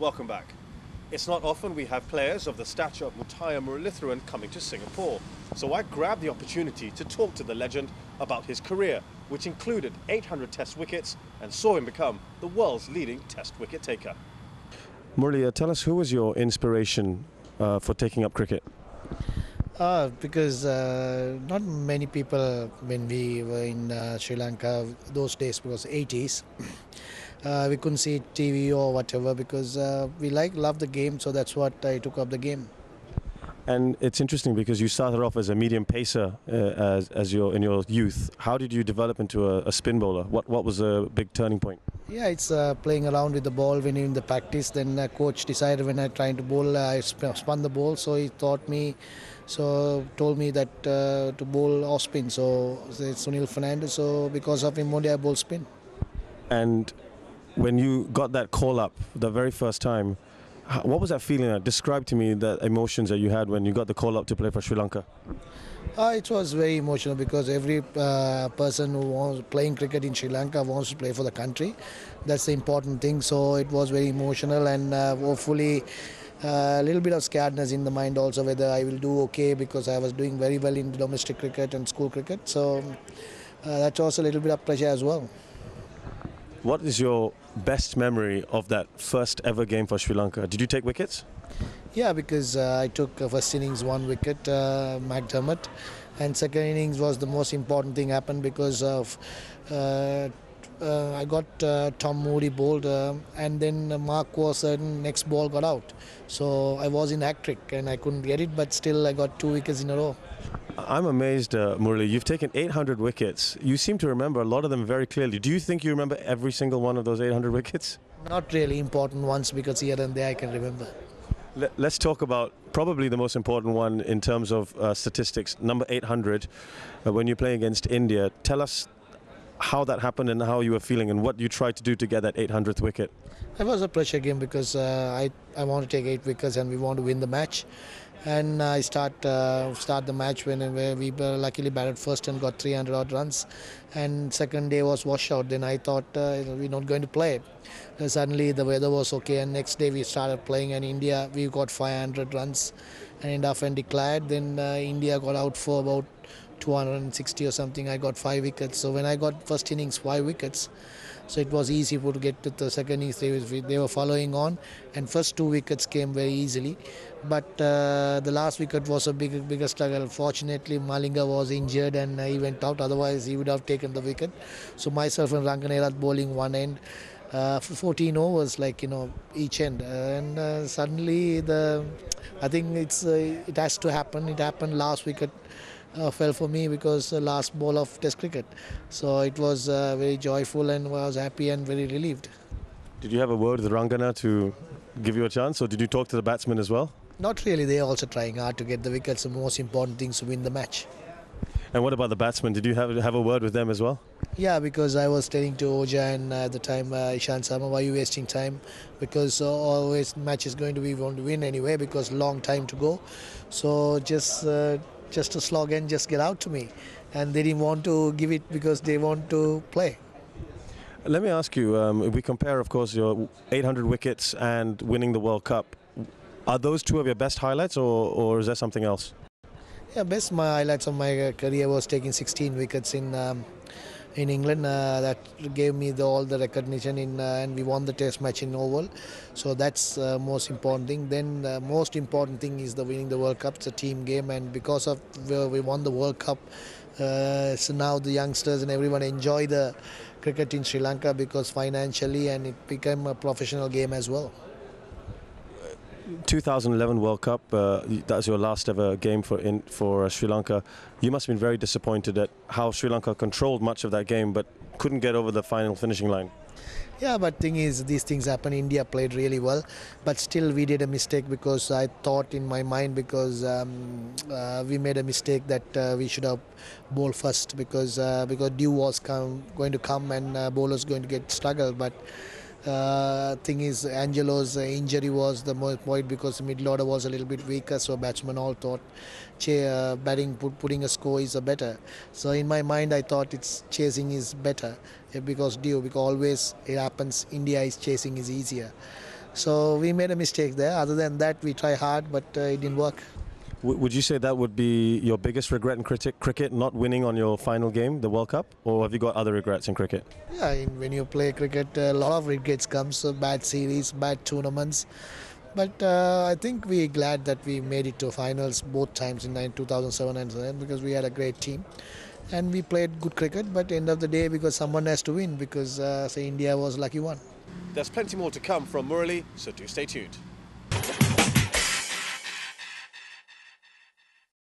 Welcome back. It's not often we have players of the stature of Muttiah Muralitharan coming to Singapore, so I grabbed the opportunity to talk to the legend about his career, which included 800 test wickets and saw him become the world's leading test wicket taker. Murali, tell us, who was your inspiration for taking up cricket? Because not many people, when we were in Sri Lanka, those days was 80s, we couldn't see TV or whatever because we love the game, so that's what I took up the game. And it's interesting because you started off as a medium pacer in your youth. How did you develop into a spin bowler? What was a big turning point? Yeah, it's playing around with the ball when you're in the practice. Then coach decided when I tried to bowl, I spun the ball, so he told me that to bowl off spin. So it's Sunil Fernandez. So because of him only I bowl spin. And when you got that call up the very first time, what was that feeling like? Describe to me the emotions that you had when you got the call up to play for Sri Lanka. It was very emotional because every person who was playing cricket in Sri Lanka wants to play for the country. That's the important thing. So it was very emotional and hopefully a little bit of scaredness in the mind also whether I will do okay because I was doing very well in domestic cricket and school cricket. So that's also a little bit of pressure as well. What is your best memory of that first ever game for Sri Lanka? Did you take wickets? Yeah, because I took first innings 1 wicket, McDermott, and second innings was the most important thing happened because of I got Tom Moody bowled and then Mark was next ball got out. So I was in hat trick and I couldn't get it, but still I got 2 wickets in a row. I'm amazed, Murali. You've taken 800 wickets. You seem to remember a lot of them very clearly. Do you think you remember every single one of those 800 wickets? Not really important ones because here and there I can remember. Let's talk about probably the most important one in terms of statistics, number 800, when you play against India. Tell us how that happened and how you were feeling and what you tried to do to get that 800th wicket. It was a pressure game because I want to take 8 wickets and we want to win the match. And I start the match when we luckily batted first and got 300 odd runs, and second day was washout. Then I thought we're not going to play. Suddenly the weather was okay, and next day we started playing. And India, we got 500 runs, and enough and declared. Then India got out for about 260 or something. I got 5 wickets. So when I got first innings 5 wickets, so it was easy to get to the second innings. They were following on, and first 2 wickets came very easily. But the last wicket was a bigger struggle. Fortunately, Malinga was injured and he went out. Otherwise, he would have taken the wicket. So myself and Ranganerath bowling one end. 14 overs, each end. And suddenly, I think it has to happen. It happened. Last wicket fell for me because the last ball of Test cricket. So it was very joyful and I was happy and very relieved. Did you have a word with Rangana to give you a chance, or did you talk to the batsmen as well? Not really. They're also trying hard to get the wickets. The most important thing is to win the match. And what about the batsmen? Did you have a word with them as well? Yeah, because I was telling to Oja and at the time Ishan Sharma, why are you wasting time? Because always match is going to be, we want to win anyway because long time to go. So just a slog and just get out to me. And they didn't want to give it because they want to play. Let me ask you, if we compare, of course, your 800 wickets and winning the World Cup, are those 2 of your best highlights or is there something else? Yeah, my highlights of my career was taking 16 wickets in England. That gave me all the recognition and we won the Test match in Oval. So that's the most important thing. Then the most important thing is the winning the World Cup. It's a team game, and because of we won the World Cup, so now the youngsters and everyone enjoy the cricket in Sri Lanka because financially, and it became a professional game as well. 2011 World Cup, that's your last ever game for Sri Lanka. You must have been very disappointed at how Sri Lanka controlled much of that game but couldn't get over the final finishing line. Yeah, but thing is, these things happen. India played really well, but still we did a mistake because I thought in my mind because we made a mistake that we should have bowled first because dew was going to come and bowlers going to get struggle. But thing is, Angelo's injury was the most point because the middle order was a little bit weaker, so batsmen all thought putting a score is a better. So in my mind I thought it's chasing is better because always it happens India is chasing is easier. So we made a mistake there. Other than that, we try hard, but it didn't work. Would you say that would be your biggest regret in cricket, not winning on your final game, the World Cup? Or have you got other regrets in cricket? Yeah, when you play cricket, a lot of regrets come. So bad series, bad tournaments. But I think we're glad that we made it to finals both times in 2007 and 2007 because we had a great team. And we played good cricket, but end of the day, because someone has to win, because say India was lucky one. There's plenty more to come from Murali, so do stay tuned.